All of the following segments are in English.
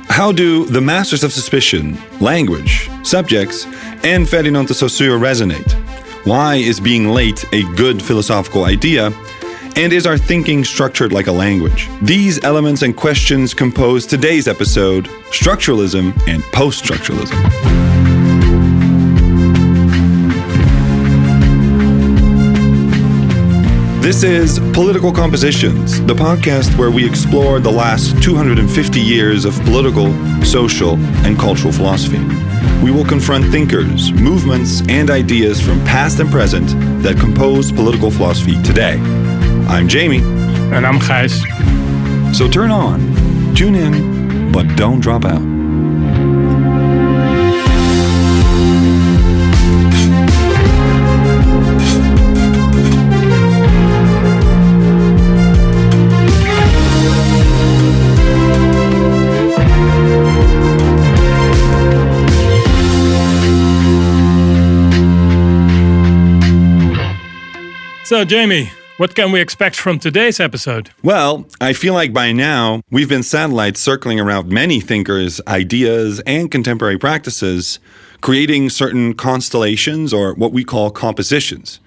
How do the masters of suspicion, language, subjects, and Ferdinand de Saussure resonate? Why is being late a good philosophical idea? And is our thinking structured like a language? These elements and questions compose today's episode, Structuralism and Post-structuralism. This is Political Compositions, the podcast where we explore the last 250 years of political, social, and cultural philosophy. We will confront thinkers, movements, and ideas from past and present that compose political philosophy today. I'm Jamie. And I'm Gijs. So turn on, tune in, but don't drop out. So, Jamie, what can we expect from today's episode? Well, I feel like by now we've been satellites circling around many thinkers, ideas, and contemporary practices, creating certain constellations or what we call compositions.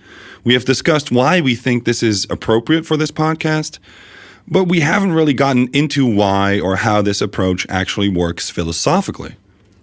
We have discussed why we think this is appropriate for this podcast, but we haven't really gotten into why or how this approach actually works philosophically.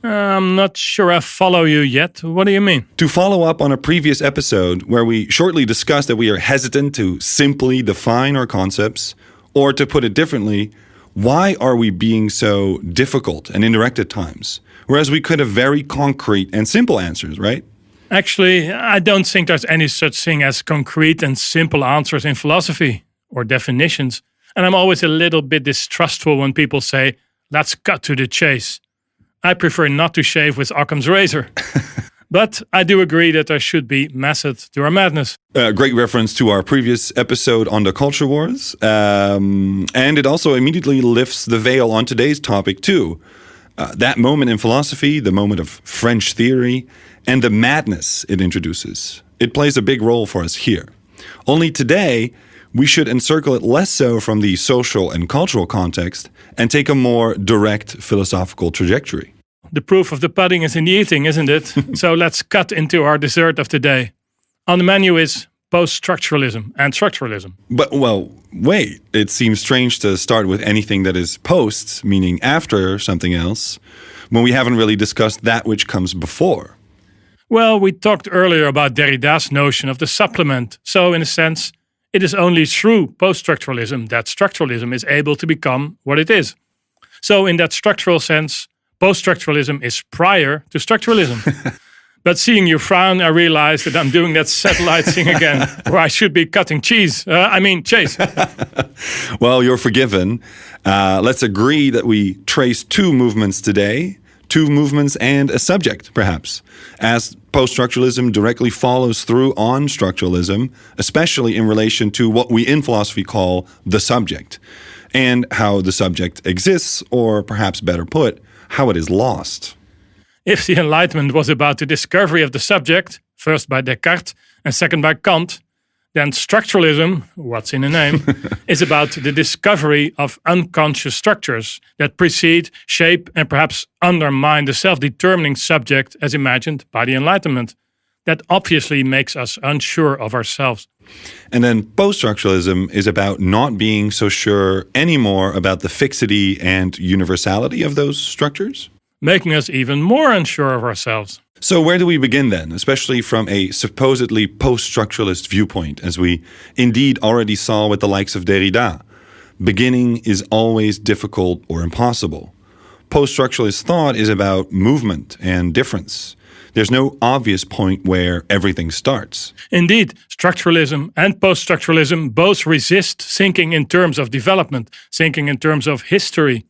I'm not sure I follow you yet. What do you mean? To follow up on a previous episode where we shortly discussed that we are hesitant to simply define our concepts, or to put it differently, why are we being so difficult and indirect at times, whereas we could have very concrete and simple answers, right? Actually, I don't think there's any such thing as concrete and simple answers in philosophy or definitions. And I'm always a little bit distrustful when people say, let's cut to the chase. I prefer not to shave with Occam's razor. But I do agree that there should be method to our madness. Great reference to our previous episode on the culture wars. And it also immediately lifts the veil on today's topic too. That moment in philosophy, the moment of French theory, and the madness it introduces. It plays a big role for us here. Only today, we should encircle it less so from the social and cultural context and take a more direct philosophical trajectory. The proof of the pudding is in the eating, isn't it? So let's cut into our dessert of today. On the menu is post-structuralism and structuralism. But, well, wait. It seems strange to start with anything that is post, meaning after something else, when we haven't really discussed that which comes before. Well, we talked earlier about Derrida's notion of the supplement. So, in a sense, it is only through post-structuralism that structuralism is able to become what it is. So, in that structural sense, post-structuralism is prior to structuralism. But seeing you frown, I realize that I'm doing that satellite thing again, where I should be cutting chase. Well, you're forgiven. Let's agree that we trace two movements today, two movements and a subject, perhaps, as post-structuralism directly follows through on structuralism, especially in relation to what we in philosophy call the subject, and how the subject exists, or perhaps better put, how it is lost. If the Enlightenment was about the discovery of the subject, first by Descartes and second by Kant, then structuralism, what's in the name, is about the discovery of unconscious structures that precede, shape, and perhaps undermine the self-determining subject as imagined by the Enlightenment. That obviously makes us unsure of ourselves. And then post-structuralism is about not being so sure anymore about the fixity and universality of those structures, making us even more unsure of ourselves. So where do we begin then, especially from a supposedly post-structuralist viewpoint, as we indeed already saw with the likes of Derrida? Beginning is always difficult or impossible. Post-structuralist thought is about movement and difference. There's no obvious point where everything starts. Indeed, structuralism and post-structuralism both resist thinking in terms of development, thinking in terms of history.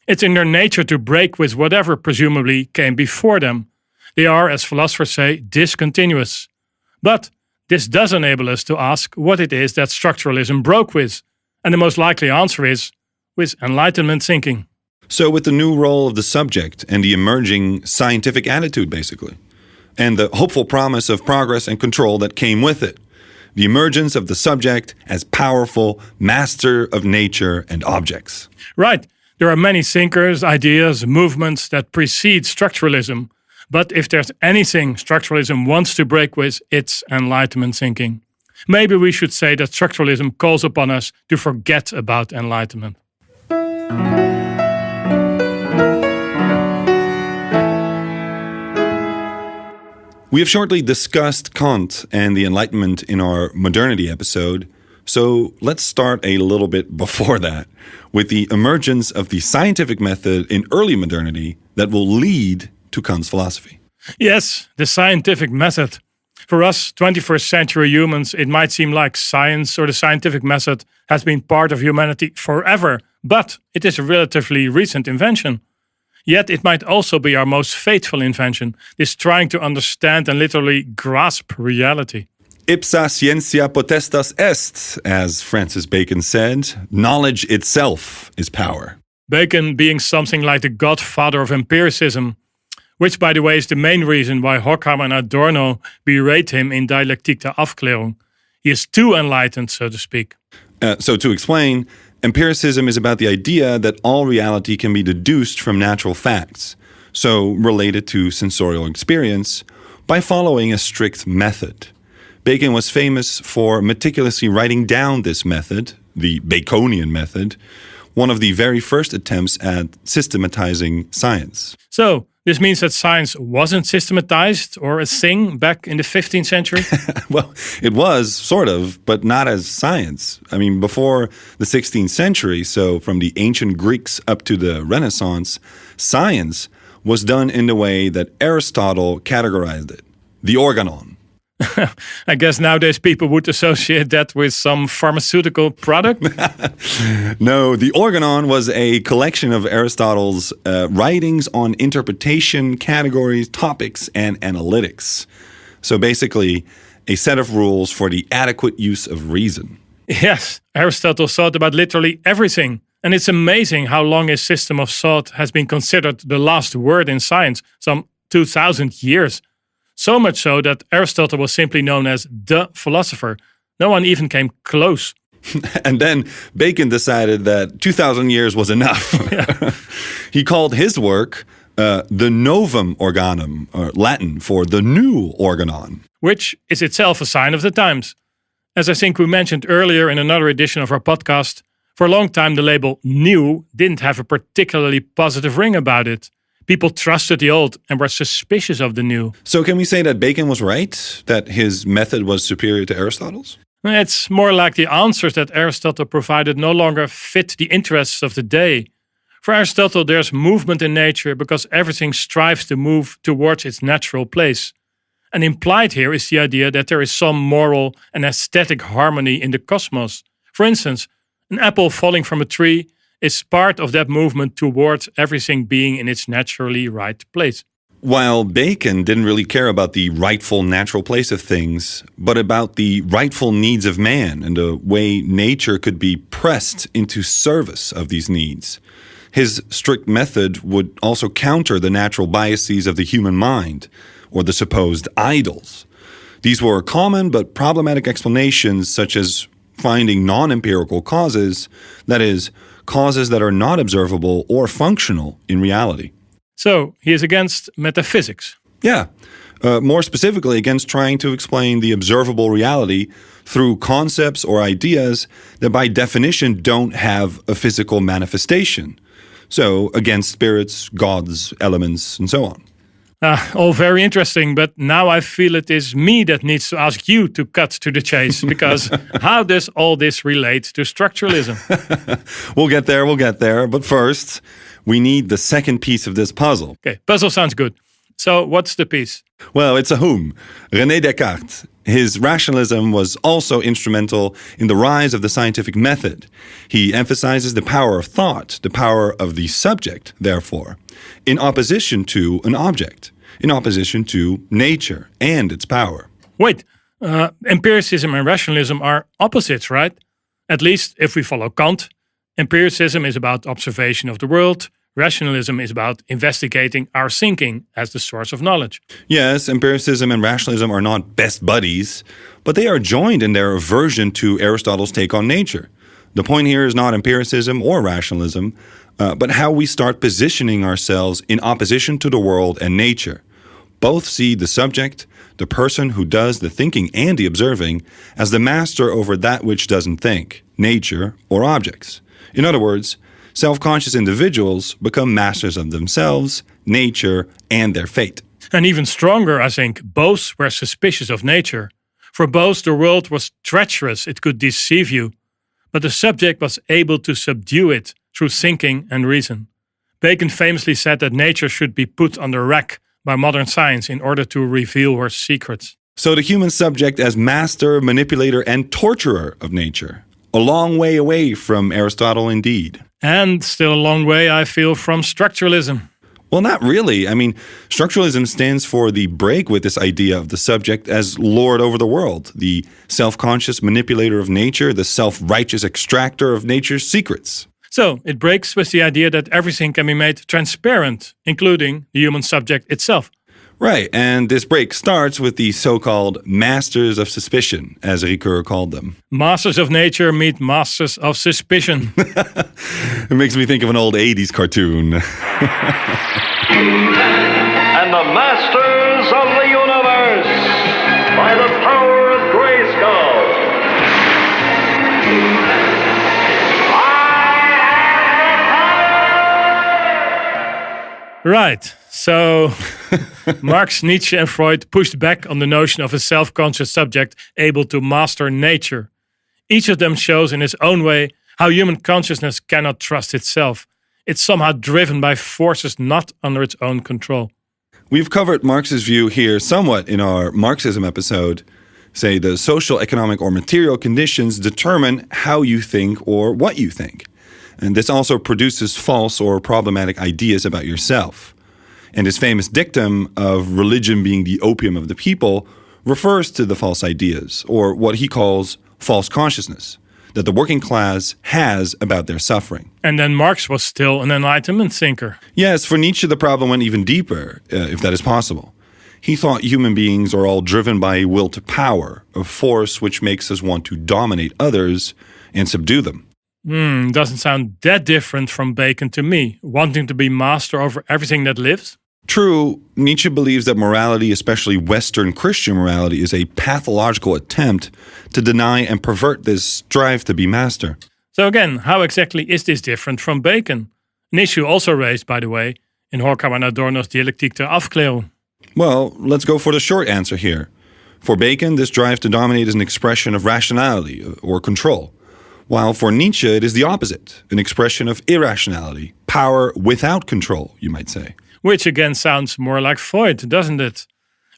It's in their nature to break with whatever presumably came before them. They are, as philosophers say, discontinuous. But this does enable us to ask what it is that structuralism broke with. And the most likely answer is with Enlightenment thinking. So with the new role of the subject and the emerging scientific attitude, basically, and the hopeful promise of progress and control that came with it, the emergence of the subject as powerful master of nature and objects. Right. There are many thinkers, ideas, movements that precede structuralism. But if there's anything structuralism wants to break with, it's Enlightenment thinking. Maybe we should say that structuralism calls upon us to forget about Enlightenment. We have shortly discussed Kant and the Enlightenment in our modernity episode, so let's start a little bit before that, with the emergence of the scientific method in early modernity that will lead to Kant's philosophy. Yes, the scientific method. For us, 21st century humans, it might seem like science or the scientific method has been part of humanity forever, but it is a relatively recent invention. Yet it might also be our most faithful invention, this trying to understand and literally grasp reality. Ipsa scientia potestas est, as Francis Bacon said, knowledge itself is power. Bacon being something like the godfather of empiricism, which, by the way, is the main reason why Horkheimer and Adorno berate him in Dialektik der Aufklärung. He is too enlightened, so to speak. So to explain, empiricism is about the idea that all reality can be deduced from natural facts, so related to sensorial experience, by following a strict method. Bacon was famous for meticulously writing down this method, the Baconian method, one of the very first attempts at systematizing science. So, this means that science wasn't systematized or a thing back in the 15th century? Well, it was, sort of, but not as science. I mean, before the 16th century, so from the ancient Greeks up to the Renaissance, science was done in the way that Aristotle categorized it, the organon. I guess nowadays people would associate that with some pharmaceutical product? No, the organon was a collection of Aristotle's writings on interpretation, categories, topics, and analytics. So basically, a set of rules for the adequate use of reason. Yes, Aristotle thought about literally everything. And it's amazing how long his system of thought has been considered the last word in science, some 2,000 years. So much so that Aristotle was simply known as the philosopher. No one even came close. And then Bacon decided that 2,000 years was enough. He called his work the Novum Organum, or Latin for the new organon. Which is itself a sign of the times. As I think we mentioned earlier in another edition of our podcast, for a long time the label new didn't have a particularly positive ring about it. People trusted the old and were suspicious of the new. So can we say that Bacon was right? That his method was superior to Aristotle's? It's more like the answers that Aristotle provided no longer fit the interests of the day. For Aristotle, there's movement in nature because everything strives to move towards its natural place. And implied here is the idea that there is some moral and aesthetic harmony in the cosmos. For instance, an apple falling from a tree is part of that movement towards everything being in its naturally right place. While Bacon didn't really care about the rightful natural place of things, but about the rightful needs of man and the way nature could be pressed into service of these needs. His strict method would also counter the natural biases of the human mind, or the supposed idols. These were common but problematic explanations, such as finding non-empirical causes, that is, causes that are not observable or functional in reality. So, he is against metaphysics. Yeah, more specifically against trying to explain the observable reality through concepts or ideas that by definition don't have a physical manifestation. So, against spirits, gods, elements, and so on. All very interesting, but now I feel it is me that needs to ask you to cut to the chase, because how does all this relate to structuralism? We'll get there, but first, we need the second piece of this puzzle. Okay, puzzle sounds good. So, what's the piece? Well, it's a whom. René Descartes. His rationalism was also instrumental in the rise of the scientific method. He emphasizes the power of thought, the power of the subject, therefore, in opposition to an object, in opposition to nature and its power. Wait, empiricism and rationalism are opposites, right? At least if we follow Kant. Empiricism is about observation of the world. Rationalism is about investigating our thinking as the source of knowledge. Yes, empiricism and rationalism are not best buddies, but they are joined in their aversion to Aristotle's take on nature. The point here is not empiricism or rationalism, but how we start positioning ourselves in opposition to the world and nature. Both see the subject, the person who does the thinking and the observing, as the master over that which doesn't think, nature or objects. In other words, self-conscious individuals become masters of themselves, nature, and their fate. And even stronger, I think, both were suspicious of nature. For both, the world was treacherous, it could deceive you, but the subject was able to subdue it through thinking and reason. Bacon famously said that nature should be put on the rack by modern science in order to reveal her secrets. So the human subject as master, manipulator, and torturer of nature. A long way away from Aristotle indeed. And still a long way, I feel, from structuralism. Well, not really. I mean, structuralism stands for the break with this idea of the subject as lord over the world, the self-conscious manipulator of nature, the self-righteous extractor of nature's secrets. So, it breaks with the idea that everything can be made transparent, including the human subject itself. Right, and this break starts with the so-called masters of suspicion, as Ricoeur called them. Masters of nature meet masters of suspicion. It makes me think of an old 80s cartoon. And the masters of the universe, by the power of Grayskull. Right, so Marx, Nietzsche and Freud pushed back on the notion of a self-conscious subject able to master nature. Each of them shows in his own way how human consciousness cannot trust itself. It's somehow driven by forces not under its own control. We've covered Marx's view here somewhat in our Marxism episode. Say the social, economic, or material conditions determine how you think or what you think. And this also produces false or problematic ideas about yourself. And his famous dictum of religion being the opium of the people refers to the false ideas, or what he calls false consciousness, that the working class has about their suffering. And then Marx was still an Enlightenment thinker. Yes, for Nietzsche the problem went even deeper, if that is possible. He thought human beings are all driven by a will to power, a force which makes us want to dominate others and subdue them. Doesn't sound that different from Bacon to me, wanting to be master over everything that lives. True, Nietzsche believes that morality, especially Western Christian morality, is a pathological attempt to deny and pervert this drive to be master. So again, how exactly is this different from Bacon? An issue also raised, by the way, in Horkheimer and Adorno's Dialectiek der Aufklärung. Well, let's go for the short answer here. For Bacon, this drive to dominate is an expression of rationality or control. While for Nietzsche, it is the opposite, an expression of irrationality, power without control, you might say. Which again sounds more like Freud, doesn't it?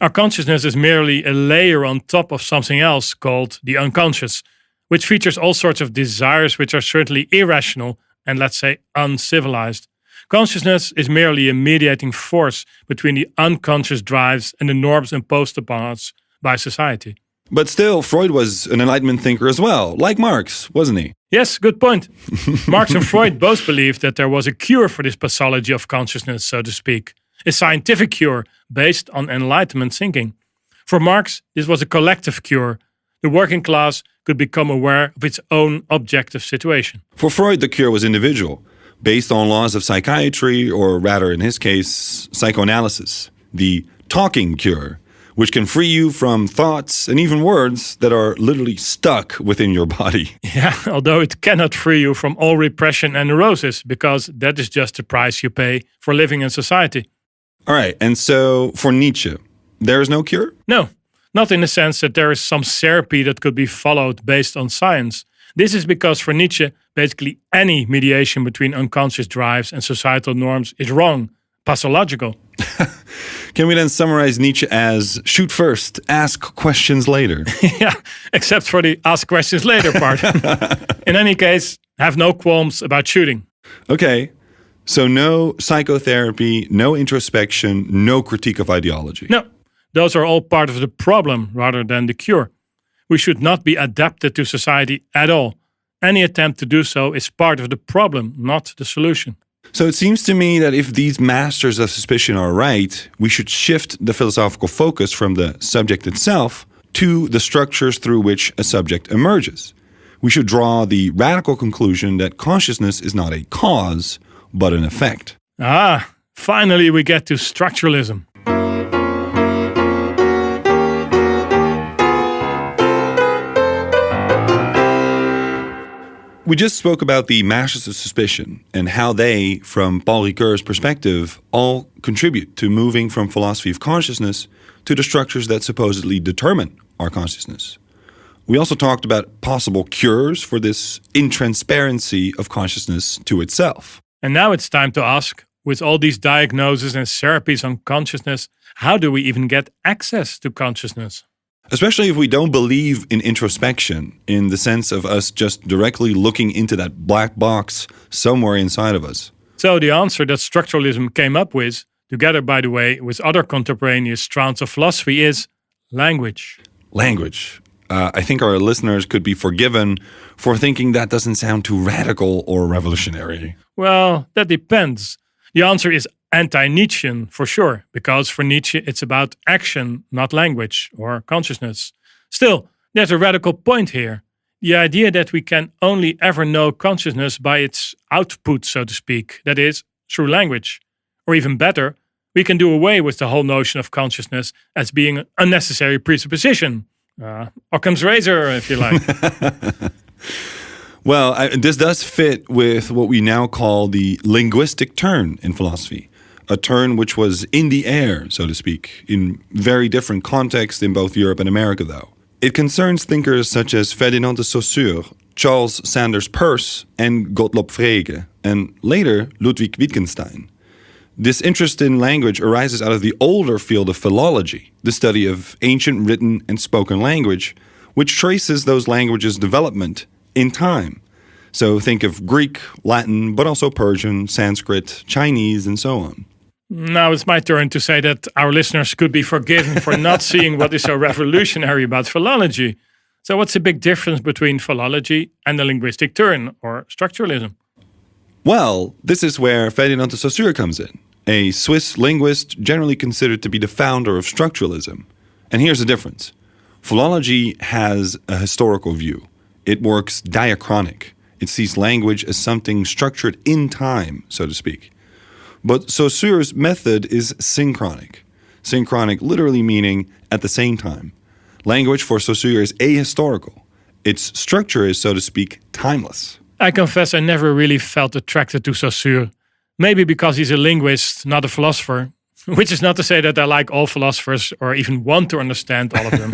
Our consciousness is merely a layer on top of something else called the unconscious, which features all sorts of desires which are certainly irrational and, let's say, uncivilized. Consciousness is merely a mediating force between the unconscious drives and the norms imposed upon us by society. But still, Freud was an Enlightenment thinker as well, like Marx, wasn't he? Yes, good point. Marx and Freud both believed that there was a cure for this pathology of consciousness, so to speak. A scientific cure based on Enlightenment thinking. For Marx, this was a collective cure. The working class could become aware of its own objective situation. For Freud, the cure was individual, based on laws of psychiatry, or rather, in his case, psychoanalysis. The talking cure, which can free you from thoughts and even words that are literally stuck within your body. Yeah, although it cannot free you from all repression and neurosis, because that is just the price you pay for living in society. All right, and so for Nietzsche, there is no cure? No, not in the sense that there is some therapy that could be followed based on science. This is because for Nietzsche, basically any mediation between unconscious drives and societal norms is wrong, pathological. Can we then summarize Nietzsche as shoot first, ask questions later? Yeah, except for the ask questions later part. In any case, have no qualms about shooting. Okay, so no psychotherapy, no introspection, no critique of ideology. No, those are all part of the problem rather than the cure. We should not be adapted to society at all. Any attempt to do so is part of the problem, not the solution. So it seems to me that if these masters of suspicion are right, we should shift the philosophical focus from the subject itself to the structures through which a subject emerges. We should draw the radical conclusion that consciousness is not a cause, but an effect. Ah, finally we get to structuralism. We just spoke about the masters of suspicion and how they, from Paul Ricoeur's perspective, all contribute to moving from philosophy of consciousness to the structures that supposedly determine our consciousness. We also talked about possible cures for this intransparency of consciousness to itself. And now it's time to ask, with all these diagnoses and therapies on consciousness, how do we even get access to consciousness? Especially if we don't believe in introspection, in the sense of us just directly looking into that black box somewhere inside of us. So the answer that structuralism came up with, together by the way with other contemporaneous strands of philosophy, is language. Language. I think our listeners could be forgiven for thinking that doesn't sound too radical or revolutionary. Well, that depends. The answer is anti-Nietzschean, for sure, because for Nietzsche it's about action, not language or consciousness. Still, there's a radical point here. The idea that we can only ever know consciousness by its output, so to speak, that is, through language. Or even better, we can do away with the whole notion of consciousness as being an unnecessary presupposition. Occam's razor, if you like. Well, this does fit with what we now call the linguistic turn in philosophy. A turn which was in the air, so to speak, in very different contexts in both Europe and America, though. It concerns thinkers such as Ferdinand de Saussure, Charles Sanders Peirce, and Gottlob Frege, and later Ludwig Wittgenstein. This interest in language arises out of the older field of philology, the study of ancient written and spoken language, which traces those languages' development in time. So think of Greek, Latin, but also Persian, Sanskrit, Chinese, and so on. Now it's my turn to say that our listeners could be forgiven for not seeing what is so revolutionary about philology. So what's the big difference between philology and the linguistic turn, or structuralism? Well, this is where Ferdinand de Saussure comes in, a Swiss linguist generally considered to be the founder of structuralism. And here's the difference. Philology has a historical view. It works diachronic. It sees language as something structured in time, so to speak. But Saussure's method is synchronic. Synchronic literally meaning at the same time. Language for Saussure is ahistorical. Its structure is, so to speak, timeless. I confess I never really felt attracted to Saussure. Maybe because he's a linguist, not a philosopher. Which is not to say that I like all philosophers or even want to understand all of them.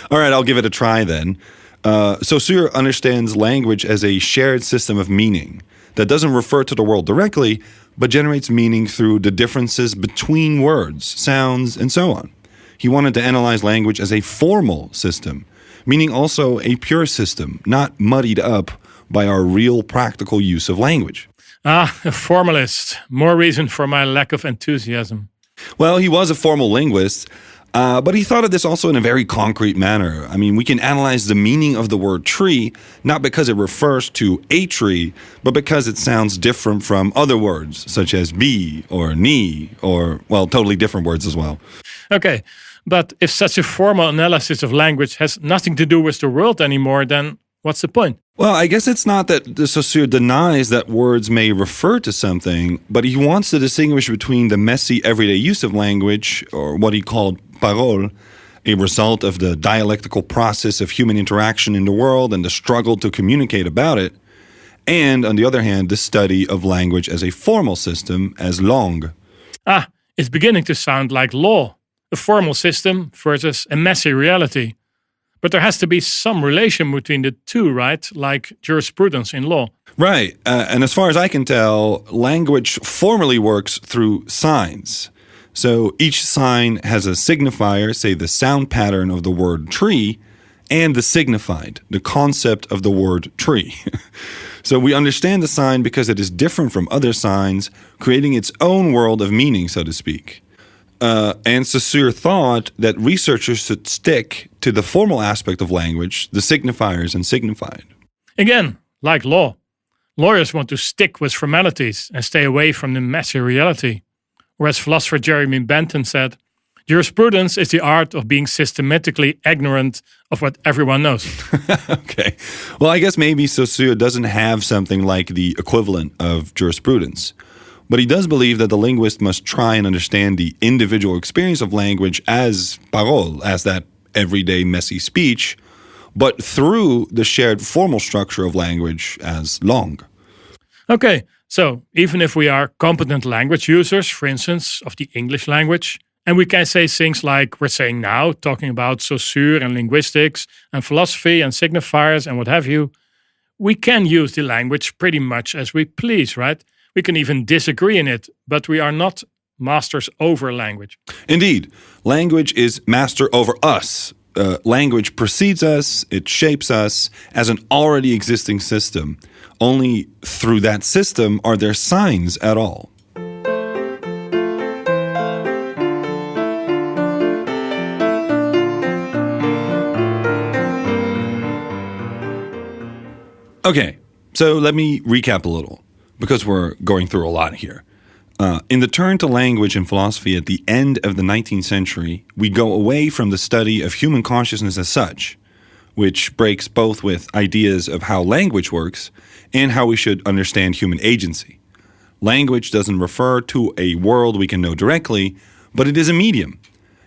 All right, I'll give it a try then. Saussure understands language as a shared system of meaning that doesn't refer to the world directly, but generates meaning through the differences between words, sounds, and so on. He wanted to analyze language as a formal system, meaning also a pure system, not muddied up by our real practical use of language. Ah, a formalist. More reason for my lack of enthusiasm. Well, he was a formal linguist, but he thought of this also in a very concrete manner. I mean, we can analyze the meaning of the word tree, not because it refers to a tree, but because it sounds different from other words, such as be or ni, or, well, totally different words as well. Okay, but if such a formal analysis of language has nothing to do with the world anymore, then what's the point? Well, I guess it's not that de Saussure denies that words may refer to something, but he wants to distinguish between the messy everyday use of language, or what he called parole, a result of the dialectical process of human interaction in the world and the struggle to communicate about it, and, on the other hand, the study of language as a formal system, as langue. Ah, it's beginning to sound like law. A formal system versus a messy reality. But there has to be some relation between the two, right? Like jurisprudence in law. Right. And as far as I can tell, language formally works through signs. So each sign has a signifier, say the sound pattern of the word tree, and the signified, the concept of the word tree. So we understand the sign because it is different from other signs, creating its own world of meaning, so to speak. And Saussure thought that researchers should stick to the formal aspect of language, the signifiers and signified. Again, like law. Lawyers want to stick with formalities and stay away from the messy reality. Or as philosopher Jeremy Bentham said, jurisprudence is the art of being systematically ignorant of what everyone knows. Okay. Well, I guess maybe Saussure doesn't have something like the equivalent of jurisprudence. But he does believe that the linguist must try and understand the individual experience of language as parole, as that everyday messy speech, but through the shared formal structure of language as langue. Okay, so even if we are competent language users, for instance, of the English language, and we can say things like we're saying now, talking about Saussure and linguistics and philosophy and signifiers and what have you, we can use the language pretty much as we please, right? We can even disagree in it, but we are not masters over language. Indeed, language is master over us. Language precedes us, it shapes us as an already existing system. Only through that system are there signs at all. Okay, so let me recap a little, because we're going through a lot here. In the turn to language in philosophy at the end of the 19th century, we go away from the study of human consciousness as such, which breaks both with ideas of how language works and how we should understand human agency. Language doesn't refer to a world we can know directly, but it is a medium.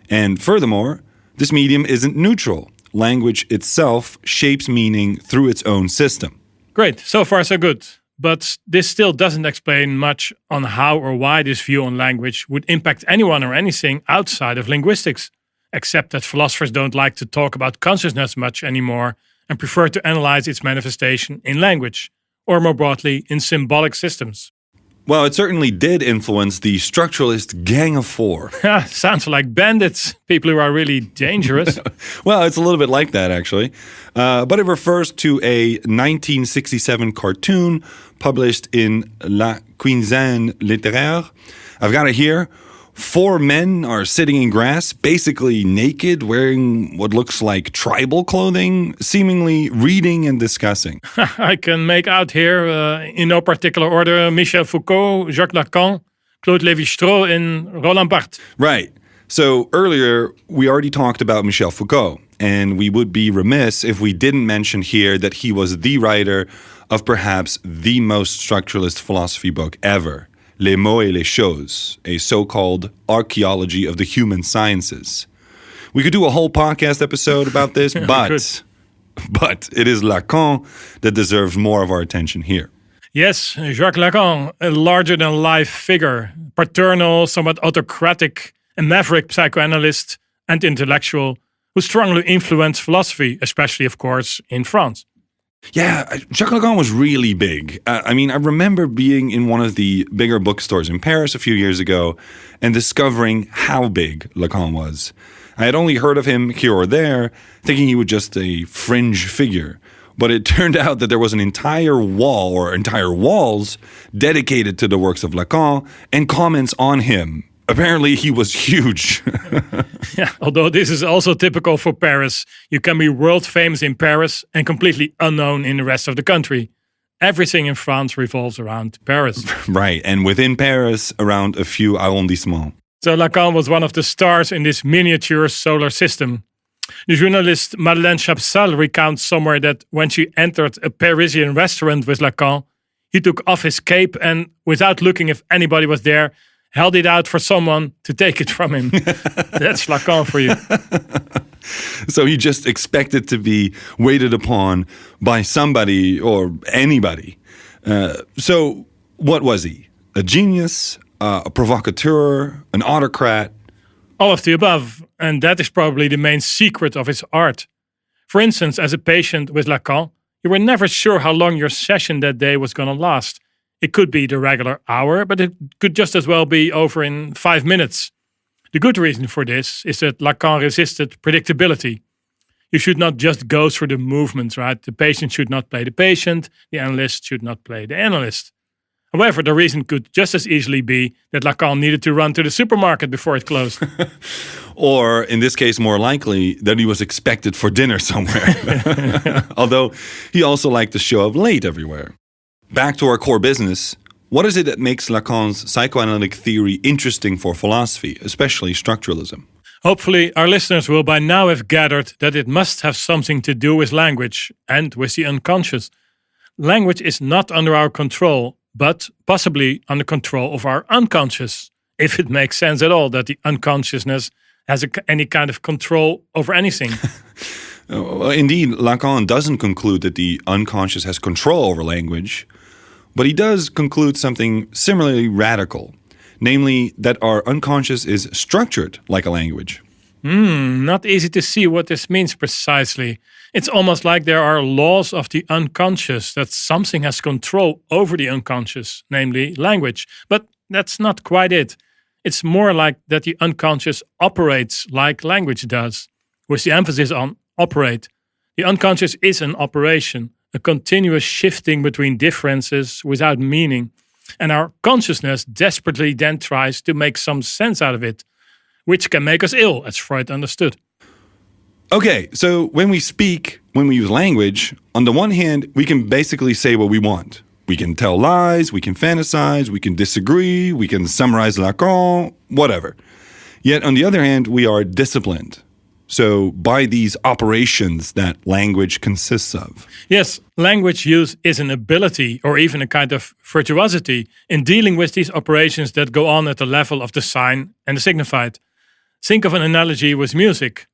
And furthermore, this medium isn't neutral. Language itself shapes meaning through its own system. Great, so far so good. But this still doesn't explain much on how or why this view on language would impact anyone or anything outside of linguistics, except that philosophers don't like to talk about consciousness much anymore and prefer to analyze its manifestation in language, or more broadly, in symbolic systems. Well, it certainly did influence the structuralist Gang of Four. Sounds like bandits, people who are really dangerous. Well, it's a little bit like that, actually. But it refers to a 1967 cartoon published in La Quinzaine littéraire. I've got it here. 4 men are sitting in grass, basically naked, wearing what looks like tribal clothing, seemingly reading and discussing. I can make out here, in no particular order, Michel Foucault, Jacques Lacan, Claude Lévi-Strauss, and Roland Barthes. Right. So earlier, we already talked about Michel Foucault, and we would be remiss if we didn't mention here that he was the writer of perhaps the most structuralist philosophy book ever, Les mots et les choses, a so-called archaeology of the human sciences. We could do a whole podcast episode about this, but it is Lacan that deserves more of our attention here. Yes, Jacques Lacan, a larger-than-life figure, paternal, somewhat autocratic, a maverick psychoanalyst and intellectual who strongly influenced philosophy, especially, of course, in France. Yeah, Jacques Lacan was really big. I remember being in one of the bigger bookstores in Paris a few years ago and discovering how big Lacan was. I had only heard of him here or there, thinking he was just a fringe figure. But it turned out that there was an entire wall or entire walls dedicated to the works of Lacan and comments on him. Apparently, he was huge. Yeah, although this is also typical for Paris. You can be world famous in Paris and completely unknown in the rest of the country. Everything in France revolves around Paris. Right, and within Paris, around a few arrondissements. So Lacan was one of the stars in this miniature solar system. The journalist Madeleine Chapsal recounts somewhere that when she entered a Parisian restaurant with Lacan, he took off his cape and, without looking if anybody was there, held it out for someone to take it from him. That's Lacan for you. So he just expected to be waited upon by somebody or anybody. So what was he? A genius? A provocateur? An autocrat? All of the above. And that is probably the main secret of his art. For instance, as a patient with Lacan, you were never sure how long your session that day was going to last. It could be the regular hour, but it could just as well be over in 5 minutes. The good reason for this is that Lacan resisted predictability. You should not just go through the movements, right? The patient should not play the patient, the analyst should not play the analyst. However, the reason could just as easily be that Lacan needed to run to the supermarket before it closed. Or, in this case, more likely, that he was expected for dinner somewhere. Although he also liked to show up late everywhere. Back to our core business. What is it that makes Lacan's psychoanalytic theory interesting for philosophy, especially structuralism? Hopefully, our listeners will by now have gathered that it must have something to do with language and with the unconscious. Language is not under our control, but possibly under control of our unconscious, if it makes sense at all that the unconsciousness has any kind of control over anything. Well, indeed, Lacan doesn't conclude that the unconscious has control over language, but he does conclude something similarly radical, namely that our unconscious is structured like a language. Not easy to see what this means precisely. It's almost like there are laws of the unconscious, that something has control over the unconscious, namely language. But that's not quite it. It's more like that the unconscious operates like language does, with the emphasis on operate. The unconscious is an operation, a continuous shifting between differences without meaning. And our consciousness desperately then tries to make some sense out of it, which can make us ill, as Freud understood. Okay, so when we speak, when we use language, on the one hand, we can basically say what we want. We can tell lies, we can fantasize, we can disagree, we can summarize Lacan, whatever. Yet on the other hand, we are disciplined. So by these operations that language consists of. Yes, language use is an ability or even a kind of virtuosity in dealing with these operations that go on at the level of the sign and the signified. Think of an analogy with music.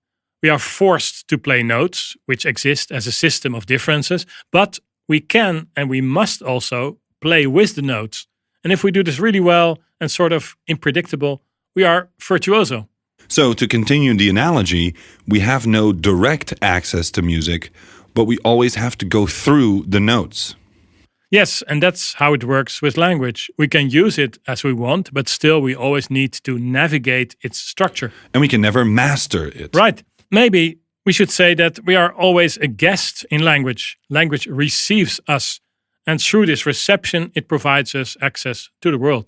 We are forced to play notes, which exist as a system of differences, but we can and we must also play with the notes. And if we do this really well and sort of unpredictable, we are virtuoso. So to continue the analogy, we have no direct access to music, but we always have to go through the notes. Yes, and that's how it works with language. We can use it as we want, but still we always need to navigate its structure. And we can never master it. Right. Maybe we should say that we are always a guest in language. Language receives us, and through this reception, it provides us access to the world.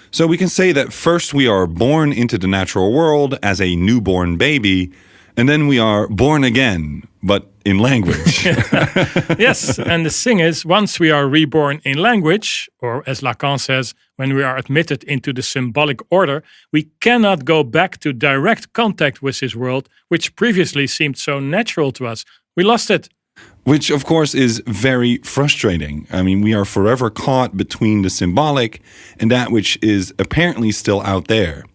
So we can say that first we are born into the natural world as a newborn baby, and then we are born again, but in language. Yes, and the thing is, once we are reborn in language, or as Lacan says, when we are admitted into the symbolic order, we cannot go back to direct contact with this world, which previously seemed so natural to us. We lost it. Which, of course, is very frustrating. I mean, we are forever caught between the symbolic and that which is apparently still out there,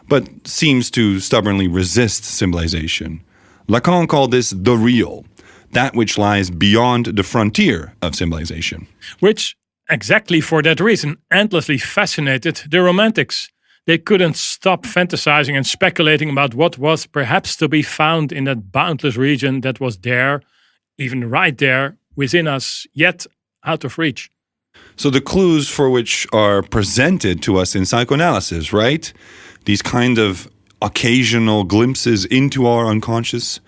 but seems to stubbornly resist symbolization. Lacan called this the real, that which lies beyond the frontier of symbolization. Which, exactly for that reason, endlessly fascinated the Romantics. They couldn't stop fantasizing and speculating about what was perhaps to be found in that boundless region that was there, even right there within us, yet out of reach. So the clues for which are presented to us in psychoanalysis, right? These kind of occasional glimpses into our unconscious.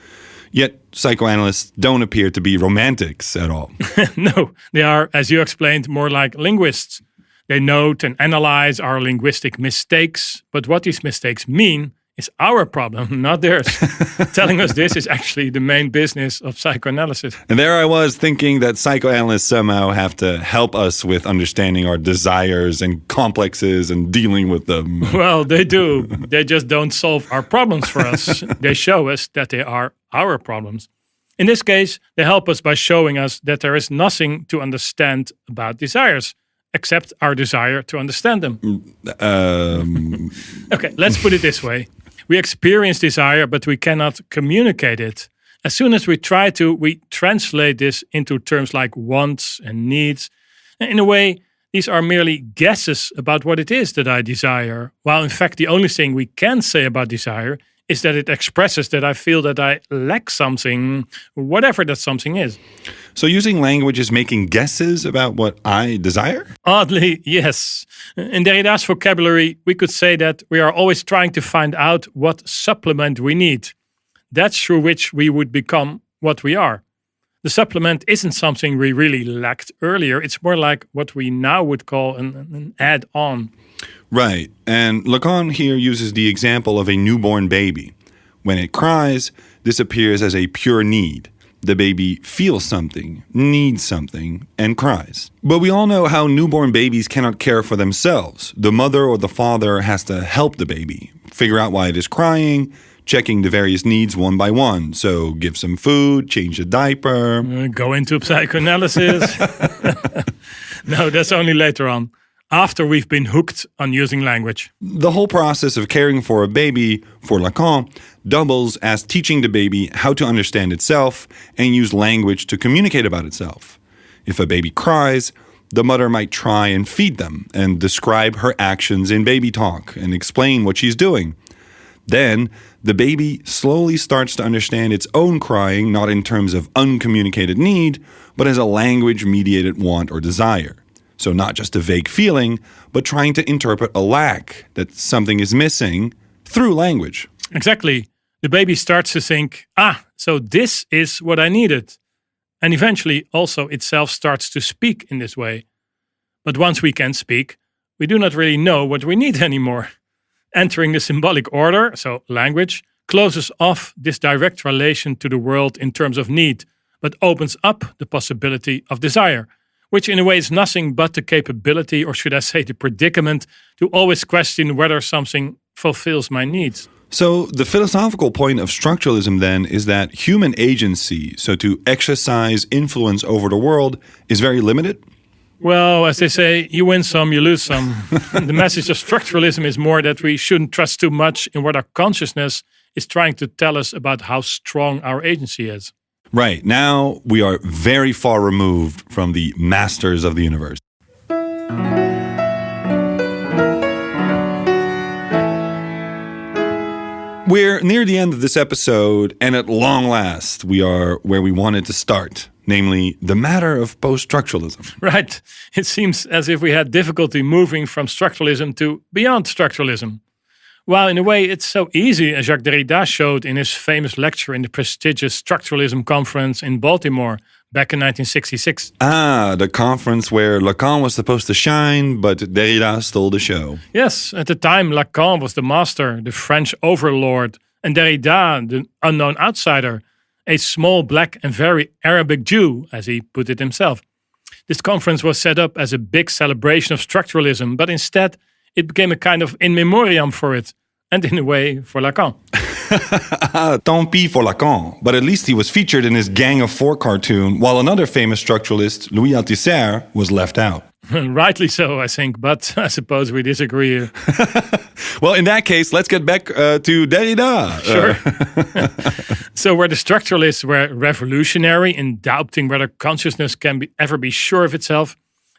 Yet psychoanalysts don't appear to be romantics at all. No, they are, as you explained, more like linguists. They note and analyze our linguistic mistakes, but what these mistakes mean is our problem, not theirs. Telling us this is actually the main business of psychoanalysis. And there I was thinking that psychoanalysts somehow have to help us with understanding our desires and complexes and dealing with them. Well, they do. They just don't solve our problems for us. They show us that they are our problems. In this case, they help us by showing us that there is nothing to understand about desires, except our desire to understand them. Okay, let's put it this way. We experience desire, but we cannot communicate it. As soon as we try to, we translate this into terms like wants and needs. In a way, these are merely guesses about what it is that I desire, while in fact the only thing we can say about desire is that it expresses that I feel that I lack something, whatever that something is. So using language is making guesses about what I desire? Oddly, yes. In Derrida's vocabulary, we could say that we are always trying to find out what supplement we need. That's through which we would become what we are. The supplement isn't something we really lacked earlier. It's more like what we now would call an add-on. Right. And Lacan here uses the example of a newborn baby. When it cries, this appears as a pure need. the baby feels something, needs something, and cries. But we all know how newborn babies cannot care for themselves. The mother or the father has to help the baby, figure out why it is crying, checking the various needs one by one. So give some food, change the diaper. Go into psychoanalysis. No, that's only later on, after we've been hooked on using language. The whole process of caring for a baby, for Lacan, doubles as teaching the baby how to understand itself and use language to communicate about itself. If a baby cries, the mother might try and feed them and describe her actions in baby talk and explain what she's doing. Then, the baby slowly starts to understand its own crying, not in terms of uncommunicated need, but as a language-mediated want or desire. So not just a vague feeling, but trying to interpret a lack, that something is missing, through language. Exactly. The baby starts to think, so this is what I needed. And eventually also itself starts to speak in this way. But once we can speak, we do not really know what we need anymore. Entering the symbolic order, so language, closes off this direct relation to the world in terms of need, but opens up the possibility of desire, which in a way is nothing but the capability, or should I say the predicament, to always question whether something fulfills my needs. So the philosophical point of structuralism then is that human agency, so to exercise influence over the world, is very limited? Well, as they say, you win some, you lose some. The message of structuralism is more that we shouldn't trust too much in what our consciousness is trying to tell us about how strong our agency is. Right. Now we are very far removed from the masters of the universe. We're near the end of this episode, and at long last, we are where we wanted to start, namely the matter of post-structuralism. Right. It seems as if we had difficulty moving from structuralism to beyond structuralism. While in a way it's so easy, as Jacques Derrida showed in his famous lecture in the prestigious Structuralism Conference in Baltimore back in 1966. The conference where Lacan was supposed to shine, but Derrida stole the show. Yes, at the time Lacan was the master, the French overlord, and Derrida, the unknown outsider, a small black and very Arabic Jew, as he put it himself. This conference was set up as a big celebration of structuralism, but instead it became a kind of in memoriam for it, and in a way for Lacan. Tant pis for Lacan, but at least he was featured in his Gang of Four cartoon, while another famous structuralist, Louis Althusser, was left out. Rightly so, I think, but I suppose we disagree here. Well, in that case, let's get back to Derrida. Sure. So where the structuralists were revolutionary in doubting whether consciousness can ever be sure of itself,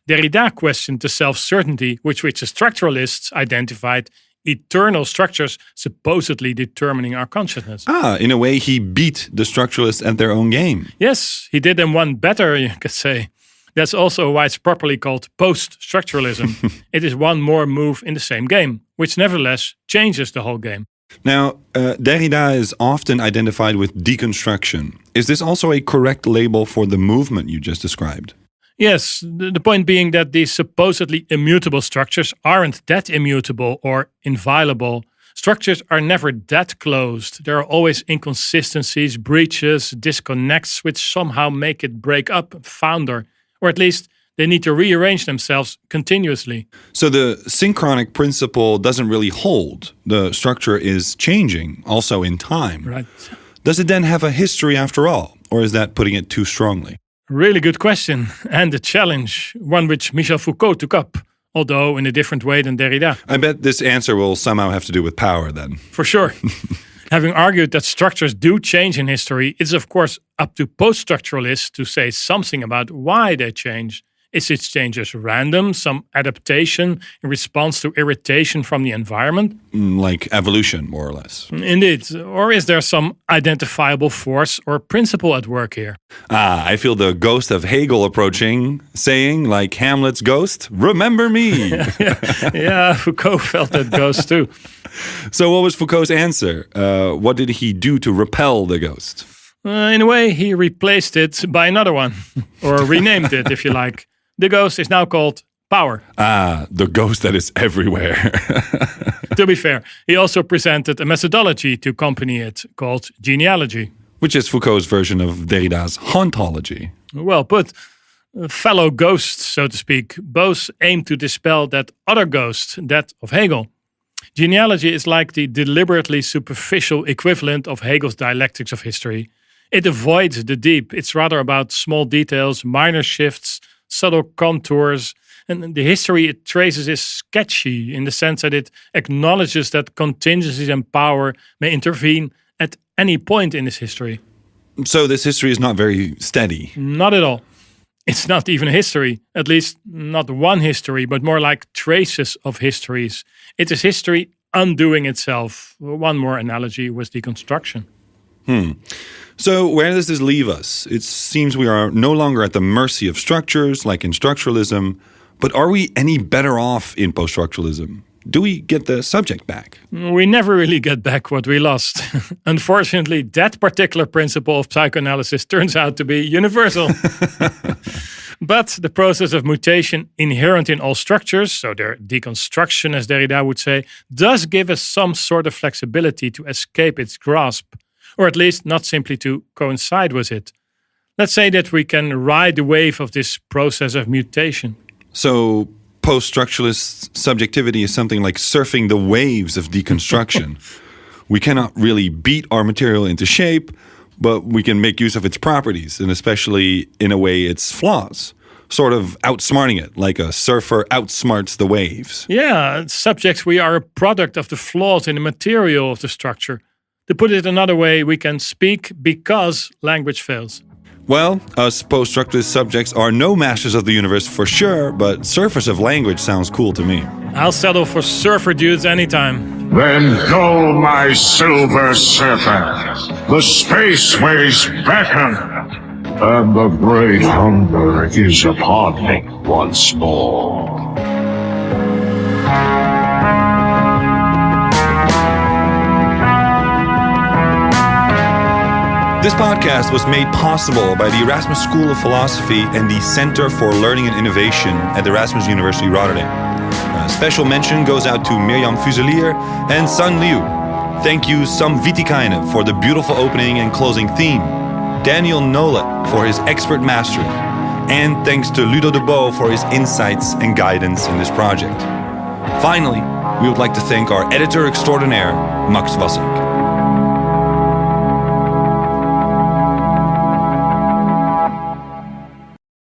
Derrida questioned the self-certainty which the structuralists identified eternal structures supposedly determining our consciousness. In a way, he beat the structuralists at their own game. Yes, he did them one better, you could say. That's also why it's properly called post-structuralism. It is one more move in the same game, which nevertheless changes the whole game. Now, Derrida is often identified with deconstruction. Is this also a correct label for the movement you just described? Yes, the point being that these supposedly immutable structures aren't that immutable or inviolable. Structures are never that closed. There are always inconsistencies, breaches, disconnects, which somehow make it break up, founder, or at least they need to rearrange themselves continuously. So the synchronic principle doesn't really hold. The structure is changing, also in time. Right. Does it then have a history after all, or is that putting it too strongly? Really good question, and a challenge, one which Michel Foucault took up, although in a different way than Derrida. I bet this answer will somehow have to do with power then. For sure. Having argued that structures do change in history, it's of course up to post-structuralists to say something about why they change. Is its changes random, some adaptation in response to irritation from the environment? Like evolution, more or less. Indeed. Or is there some identifiable force or principle at work here? I feel the ghost of Hegel approaching, saying, like Hamlet's ghost, "Remember me." Yeah, Foucault felt that ghost too. So what was Foucault's answer? What did he do to repel the ghost? In a way, he replaced it by another one, or renamed it, if you like. The ghost is now called power. The ghost that is everywhere. To be fair, he also presented a methodology to accompany it called genealogy. which is Foucault's version of Derrida's hauntology. Well put. Fellow ghosts, so to speak, both aim to dispel that other ghost, that of Hegel. Genealogy is like the deliberately superficial equivalent of Hegel's dialectics of history. It avoids the deep. It's rather about small details, minor shifts, subtle contours. And the history it traces is sketchy in the sense that it acknowledges that contingencies and power may intervene at any point in this history. So this history is not very steady. Not at all. It's not even history, at least not one history, but more like traces of histories. It is history undoing itself. One more analogy was deconstruction. So where does this leave us? It seems we are no longer at the mercy of structures, like in structuralism, but are we any better off in post-structuralism? Do we get the subject back? We never really get back what we lost. Unfortunately, that particular principle of psychoanalysis turns out to be universal. But the process of mutation inherent in all structures, so their deconstruction, as Derrida would say, does give us some sort of flexibility to escape its grasp, or at least not simply to coincide with it. Let's say that we can ride the wave of this process of mutation. So post-structuralist subjectivity is something like surfing the waves of deconstruction. We cannot really beat our material into shape, but we can make use of its properties, and especially in a way its flaws, sort of outsmarting it, like a surfer outsmarts the waves. Yeah, subjects, we are a product of the flaws in the material of the structure. To put it another way, we can speak because language fails. Well, us post-structuralist subjects are no masters of the universe for sure, but surfers of language sounds cool to me. I'll settle for surfer dudes anytime. Then go, my silver surfer. The space ways beckon, and the great hunger is upon me once more. This podcast was made possible by the Erasmus School of Philosophy and the Center for Learning and Innovation at Erasmus University Rotterdam. A special mention goes out to Mirjam Fuselier and Sun Liu. Thank you, Sam Vitikainen, for the beautiful opening and closing theme, Daniel Nolet for his expert mastering, and thanks to Ludo de Bo for his insights and guidance in this project. Finally, we would like to thank our editor extraordinaire, Max Wassink.